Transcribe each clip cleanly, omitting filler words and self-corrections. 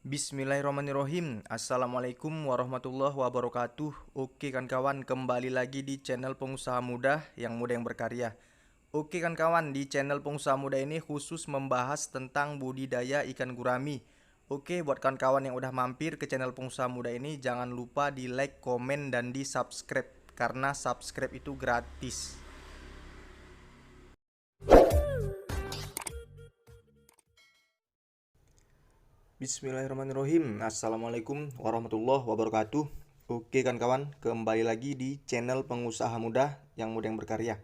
Bismillahirrahmanirrahim. Assalamualaikum warahmatullahi wabarakatuh. Oke kan kawan, kembali lagi di channel Pengusaha Muda yang berkarya. Oke kan kawan, di channel Pengusaha Muda ini khusus membahas tentang budidaya ikan gurami. Oke, buat kawan-kawan yang udah mampir ke channel Pengusaha Muda ini, jangan lupa di like, komen, dan di subscribe, karena subscribe itu gratis. Bismillahirrahmanirrahim. Assalamualaikum warahmatullahi wabarakatuh. Oke kan kawan, kembali lagi di channel Pengusaha Muda yang berkarya.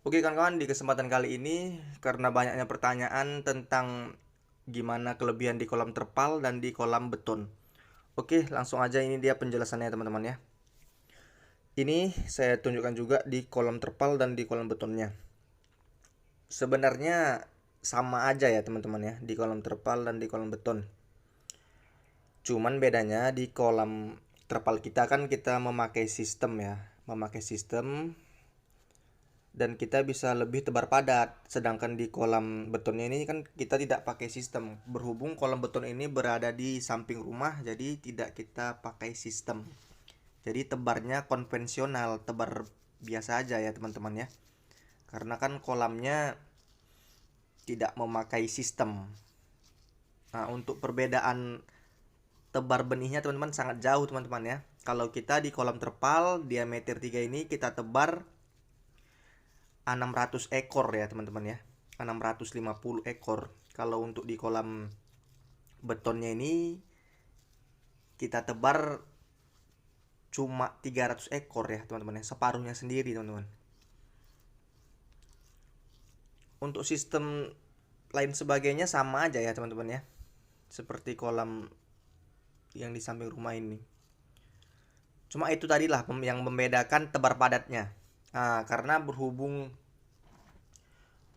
Oke kan kawan, di kesempatan kali ini karena banyaknya pertanyaan tentang gimana kelebihan di kolam terpal dan di kolam beton. Oke, langsung aja, ini dia penjelasannya teman-teman ya. Ini saya tunjukkan juga di kolam terpal dan di kolam betonnya. Sebenarnya sama aja ya teman-teman ya, di kolam terpal dan di kolam beton. Cuman bedanya di kolam terpal kita kan kita memakai sistem ya, dan kita bisa lebih tebar padat. Sedangkan di kolam betonnya ini kan kita tidak pakai sistem. Berhubung kolam beton ini berada di samping rumah, jadi tidak kita pakai sistem. Jadi tebarnya konvensional, tebar biasa aja ya teman-teman ya. Karena kan kolamnya tidak memakai sistem. Nah, untuk perbedaan tebar benihnya teman-teman sangat jauh teman-teman ya. Kalau kita di kolam terpal diameter 3 ini kita tebar 600 ekor ya teman-teman ya. 650 ekor. Kalau untuk di kolam betonnya ini kita tebar cuma 300 ekor ya teman-teman ya. Separuhnya sendiri teman-teman. Untuk sistem lain sebagainya sama aja ya teman-teman ya. Seperti kolam yang di samping rumah ini. Cuma itu tadilah yang membedakan tebar padatnya. Nah, karena berhubung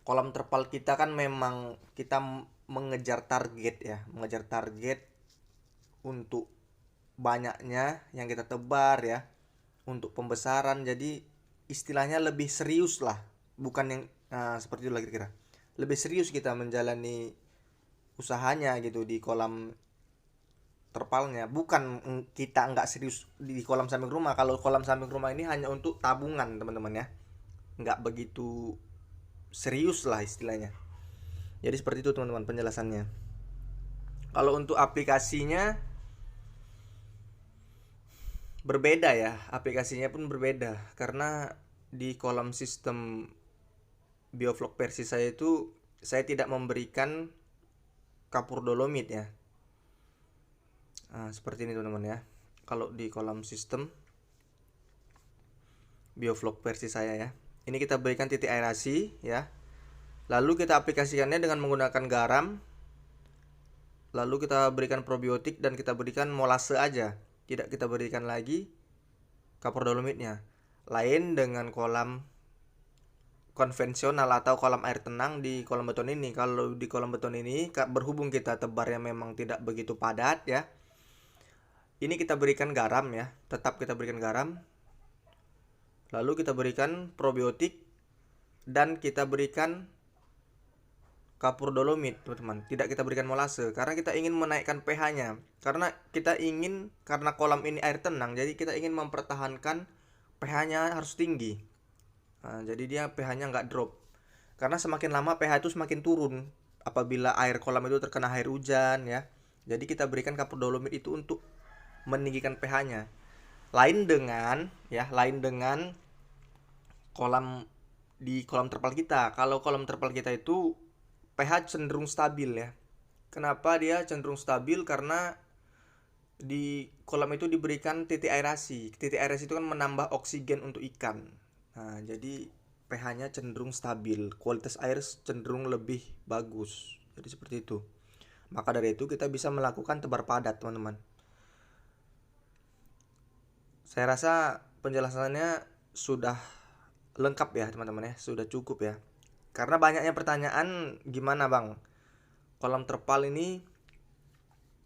kolam terpal kita kan memang kita mengejar target ya, mengejar target untuk banyaknya yang kita tebar ya, untuk pembesaran. Jadi istilahnya lebih serius lah, bukan yang seperti itu lagi kira. Lebih serius kita menjalani usahanya gitu di kolam terpalnya, bukan kita nggak serius di kolam samping rumah. Kalau kolam samping rumah ini hanya untuk tabungan teman-teman ya, nggak begitu serius lah istilahnya. Jadi seperti itu teman-teman penjelasannya. Kalau untuk aplikasinya berbeda ya, aplikasinya pun berbeda karena di kolam sistem bioflok versi saya itu saya tidak memberikan kapur dolomit ya. Nah, seperti ini teman-teman ya. Kalau di kolam sistem bioflok versi saya ya, ini kita berikan titik aerasi ya. Lalu kita aplikasikannya dengan menggunakan garam. Lalu kita berikan probiotik dan kita berikan molase aja. Tidak kita berikan lagi kapur dolomitnya. Lain dengan kolam konvensional atau kolam air tenang di kolam beton ini. Kalau di kolam beton ini berhubung kita tebarnya memang tidak begitu padat ya, ini kita berikan garam ya, tetap kita berikan garam. Lalu kita berikan probiotik dan kita berikan kapur dolomit teman-teman. Tidak kita berikan molase karena kita ingin menaikkan pH-nya. Karena kolam ini air tenang, jadi kita ingin mempertahankan pH-nya harus tinggi. Nah, jadi dia pH-nya nggak drop. Karena semakin lama pH itu semakin turun apabila air kolam itu terkena air hujan ya. Jadi kita berikan kapur dolomit itu untuk meninggikan pH-nya. Lain dengan kolam di kolam terpal kita. Kalau kolam terpal kita itu pH cenderung stabil ya. Kenapa dia cenderung stabil? Karena di kolam itu diberikan titik aerasi. Titik aerasi itu kan menambah oksigen untuk ikan. Nah, jadi pH-nya cenderung stabil, kualitas air cenderung lebih bagus. Jadi seperti itu. Maka dari itu kita bisa melakukan tebar padat, teman-teman. Saya rasa penjelasannya sudah lengkap ya teman-teman ya, sudah cukup ya. Karena banyaknya pertanyaan, gimana bang kolam terpal ini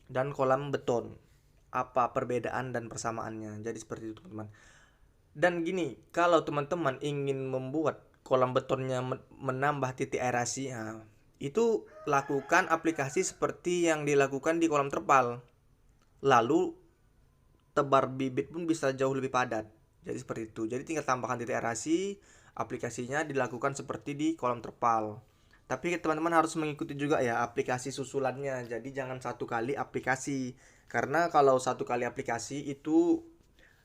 dan kolam beton, apa perbedaan dan persamaannya. Jadi seperti itu teman-teman. Dan gini, kalau teman-teman ingin membuat kolam betonnya menambah titik aerasi, nah, itu lakukan aplikasi seperti yang dilakukan di kolam terpal. Lalu tebar bibit pun bisa jauh lebih padat. Jadi seperti itu. Jadi tinggal tambahkan titik aerasi, aplikasinya dilakukan seperti di kolam terpal. Tapi teman-teman harus mengikuti juga ya aplikasi susulannya. Jadi jangan satu kali aplikasi. Karena kalau satu kali aplikasi itu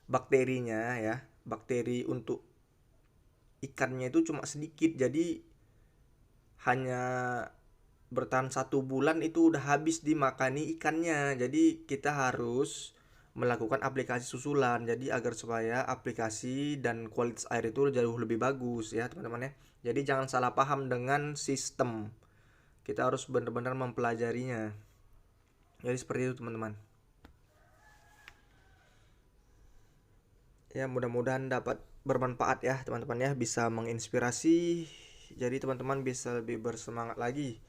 bakterinya ya, bakteri untuk ikannya itu cuma sedikit. Jadi hanya bertahan 1 bulan itu udah habis dimakani ikannya. Jadi kita harus melakukan aplikasi susulan, jadi agar supaya aplikasi dan kualitas air itu jauh lebih bagus ya teman-teman ya. Jadi jangan salah paham dengan sistem, kita harus benar-benar mempelajarinya. Jadi seperti itu teman-teman ya, mudah-mudahan dapat bermanfaat ya teman-teman ya, bisa menginspirasi. Jadi teman-teman bisa lebih bersemangat lagi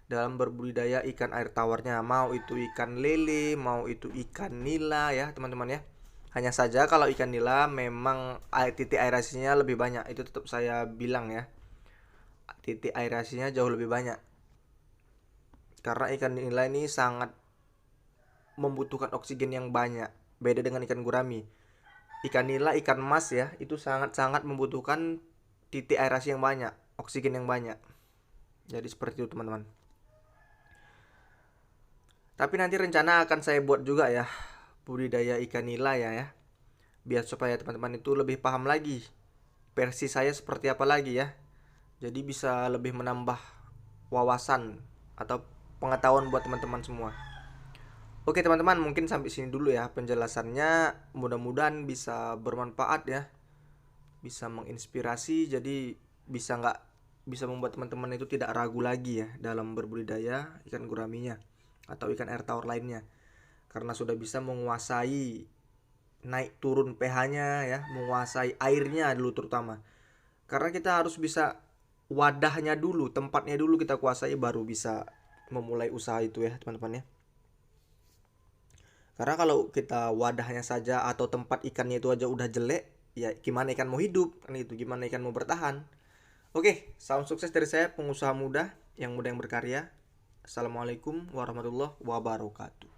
dalam berbudidaya ikan air tawarnya, mau itu ikan lele, mau itu ikan nila ya teman-teman ya. Hanya saja kalau ikan nila memang titik aerasinya lebih banyak, itu tetap saya bilang ya, titik aerasinya jauh lebih banyak, karena ikan nila ini sangat membutuhkan oksigen yang banyak, beda dengan ikan gurami. Ikan nila, ikan mas ya, itu sangat-sangat membutuhkan titik aerasi yang banyak, oksigen yang banyak. Jadi seperti itu teman-teman. Tapi nanti rencana akan saya buat juga ya budidaya ikan nila ya, biar supaya teman-teman itu lebih paham lagi versi saya seperti apa lagi ya. Jadi bisa lebih menambah wawasan atau pengetahuan buat teman-teman semua. Oke teman-teman, mungkin sampai sini dulu ya penjelasannya. Mudah-mudahan bisa bermanfaat ya, bisa menginspirasi. Jadi bisa membuat teman-teman itu tidak ragu lagi ya dalam berbudidaya ikan guraminya atau ikan air tawar lainnya, karena sudah bisa menguasai naik turun pH-nya ya, menguasai airnya dulu terutama. Karena kita harus bisa wadahnya dulu, tempatnya dulu kita kuasai, baru bisa memulai usaha itu ya teman-teman ya. Karena kalau kita wadahnya saja atau tempat ikannya itu aja udah jelek, ya gimana ikan mau hidup kan, itu gimana ikan mau bertahan. Oke, salam sukses dari saya, pengusaha muda yang berkarya. Assalamualaikum warahmatullahi wabarakatuh.